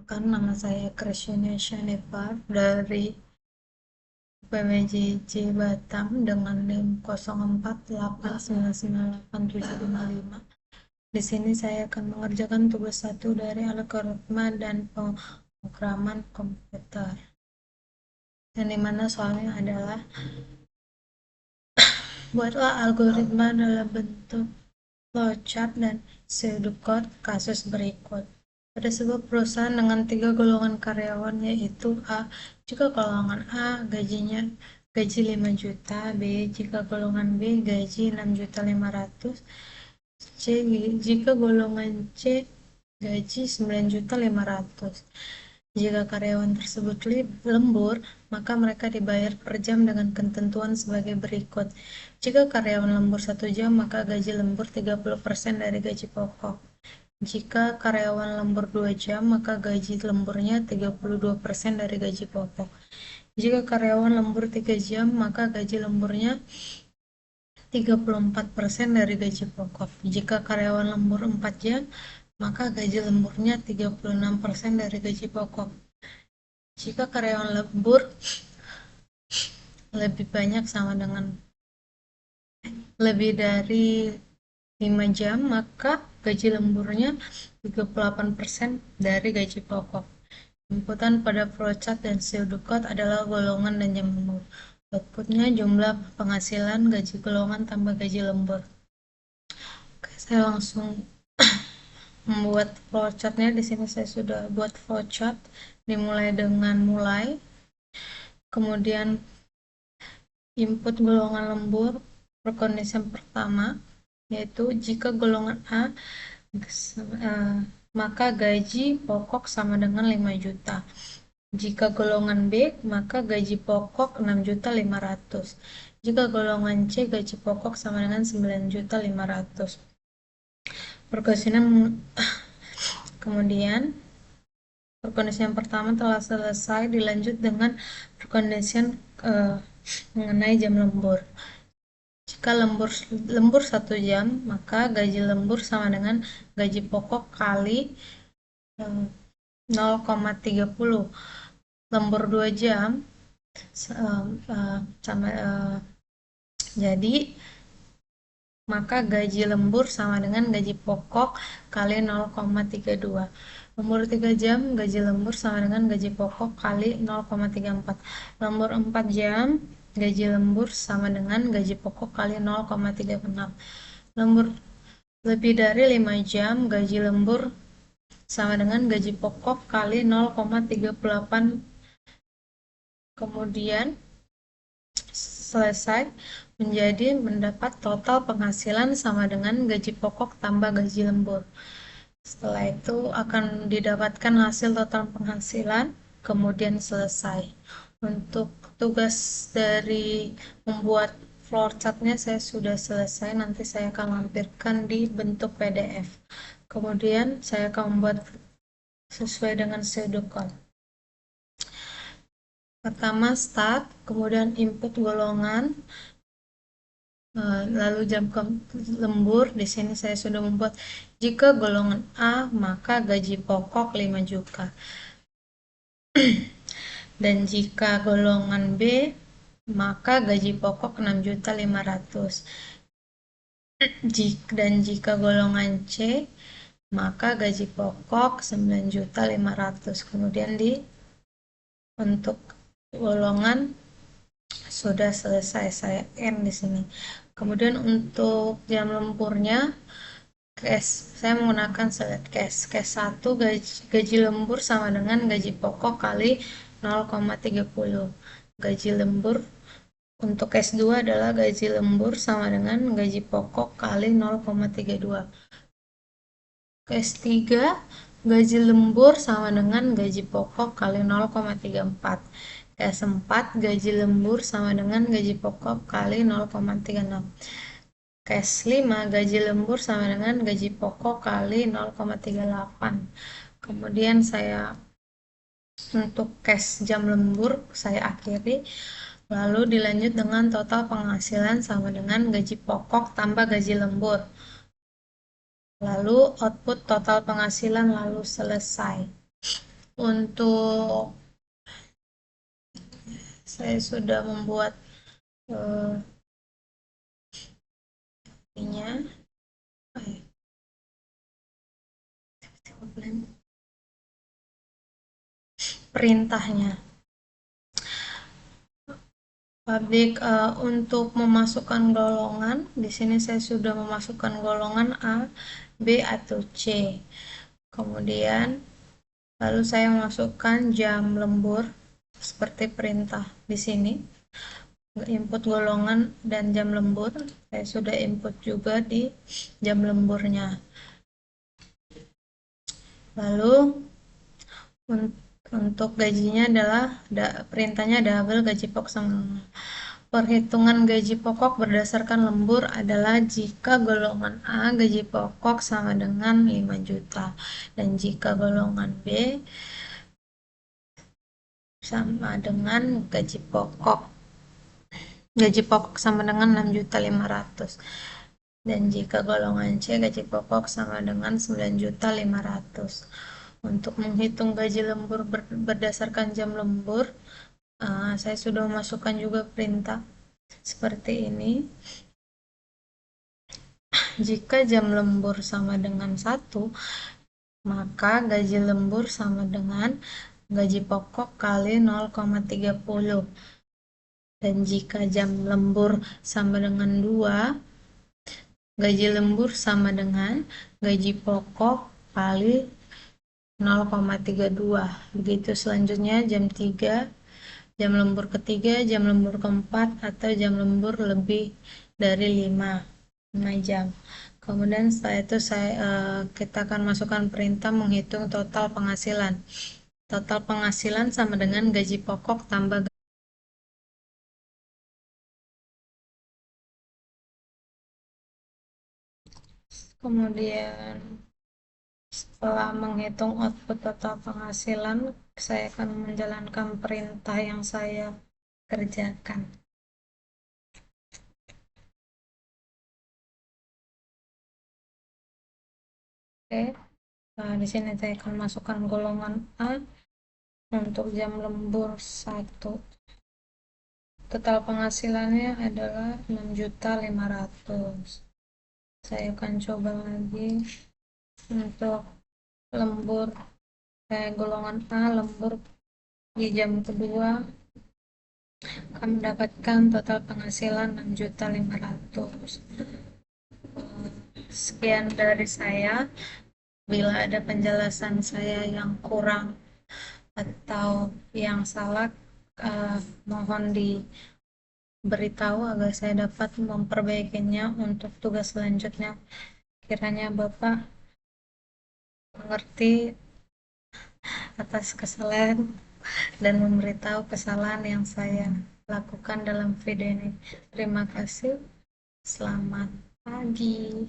Kan nama saya Kristina Shanifar dari PWJJ Batam dengan NIM 0489987755. Di sini saya akan mengerjakan tugas satu dari algoritma dan pemrograman komputer. Yang dimana soalnya adalah buatlah algoritma dalam bentuk flowchart dan pseudocode kasus berikut. Pada sebuah perusahaan dengan 3 golongan karyawan, yaitu A. Jika golongan A gajinya gaji 5 juta, B. Jika golongan B gaji 6.500.000, C. Jika golongan C gaji 9.500.000. Jika karyawan tersebut lembur, maka mereka dibayar per jam dengan ketentuan sebagai berikut. Jika karyawan lembur 1 jam, maka gaji lembur 30% dari gaji pokok. Jika karyawan lembur 2 jam, maka gaji lemburnya 32% dari gaji pokok. Jika karyawan lembur 3 jam, maka gaji lemburnya 34% dari gaji pokok. Jika karyawan lembur 4 jam, maka gaji lemburnya 36% dari gaji pokok. Jika karyawan lembur lebih banyak sama dengan lebih dari 5 jam, maka gaji lemburnya 38% dari gaji pokok. Inputan pada flowchart dan pseudocode adalah golongan dan jam lembur. Outputnya jumlah penghasilan gaji golongan tambah gaji lembur. Oke, saya langsung membuat flowchartnya. Di sini saya sudah buat flowchart. Dimulai dengan mulai, kemudian input golongan lembur perkondisi pertama, yaitu jika golongan A maka gaji pokok sama dengan 5 juta. Jika golongan B, maka gaji pokok 6.500.000. Jika golongan C, gaji pokok sama dengan 9.500.000. Perkondisian kemudian perkondisian pertama telah selesai, dilanjut dengan perkondisian mengenai jam lembur. Jika lembur 1 jam, maka gaji lembur sama dengan gaji pokok kali 0,30. Lembur 2 jam sama jadi maka gaji lembur sama dengan gaji pokok kali 0,32. Lembur 3 jam, gaji lembur sama dengan gaji pokok kali 0,34. Lembur 4 jam, gaji lembur sama dengan gaji pokok kali 0,36. Lembur lebih dari 5 jam, gaji lembur sama dengan gaji pokok kali 0,38. Kemudian selesai menjadi mendapat total penghasilan sama dengan gaji pokok tambah gaji lembur. Setelah itu akan didapatkan hasil total penghasilan, kemudian selesai. Untuk tugas dari membuat flowchartnya saya sudah selesai, nanti saya akan lampirkan di bentuk PDF. Kemudian saya akan membuat sesuai dengan pseudocode. Pertama start, kemudian input golongan, lalu jam lembur. Di sini saya sudah membuat jika golongan A maka gaji pokok 5 juta. Dan jika golongan B maka gaji pokok 6.500.000. Dan jika golongan C maka gaji pokok 9.500.000. Kemudian untuk golongan sudah selesai, saya end di sini. Kemudian untuk jam lemburnya cash, saya menggunakan select cash. Cash 1 gaji lembur sama dengan gaji pokok kali 0,30. Gaji lembur untuk cash 2 adalah gaji lembur sama dengan gaji pokok kali 0,32. Cash 3 gaji lembur sama dengan gaji pokok kali 0,34. Cash 4 gaji lembur sama dengan gaji pokok kali 0,36. Cash 5 gaji lembur sama dengan gaji pokok kali 0,38. Kemudian saya untuk cash jam lembur saya akhiri, lalu dilanjut dengan total penghasilan sama dengan gaji pokok tambah gaji lembur, lalu output total penghasilan, lalu selesai. Untuk saya sudah membuat ininya, perintahnya. Untuk memasukkan golongan, di sini saya sudah memasukkan golongan A, B atau C. Kemudian lalu saya memasukkan jam lembur seperti perintah di sini. Input golongan dan jam lembur, saya sudah input juga di jam lemburnya. Lalu untuk gajinya adalah perintahnya double gaji pokok sama. Perhitungan gaji pokok berdasarkan lembur adalah jika golongan A gaji pokok sama dengan 5 juta dan jika golongan B sama dengan gaji pokok sama dengan 6.500.000 dan jika golongan C gaji pokok sama dengan 9.500.000. Untuk menghitung gaji lembur berdasarkan jam lembur, saya sudah memasukkan juga perintah seperti ini. Jika jam lembur sama dengan 1, maka gaji lembur sama dengan gaji pokok kali 0,30. Dan jika jam lembur sama dengan 2, gaji lembur sama dengan gaji pokok kali 0,32. Begitu selanjutnya jam 3, jam lembur ketiga, jam lembur keempat, atau jam lembur lebih dari 5 jam. Kemudian setelah itu kita akan masukkan perintah menghitung total penghasilan. Total penghasilan sama dengan gaji pokok tambah kemudian setelah menghitung output total penghasilan, saya akan menjalankan perintah yang saya kerjakan. Oke, di sini saya akan masukkan golongan A untuk jam lembur 1. Total penghasilannya adalah 6.500.000. Saya akan coba lagi untuk lembur golongan A lembur di jam kedua akan mendapatkan total penghasilan 6.500.000. Sekian dari saya. Bila ada penjelasan saya yang kurang atau yang salah, mohon diberitahu agar saya dapat memperbaikinya untuk tugas selanjutnya. Kiranya Bapak mengerti atas kesalahan dan memberitahu kesalahan yang saya lakukan dalam video ini. Terima kasih. Selamat pagi.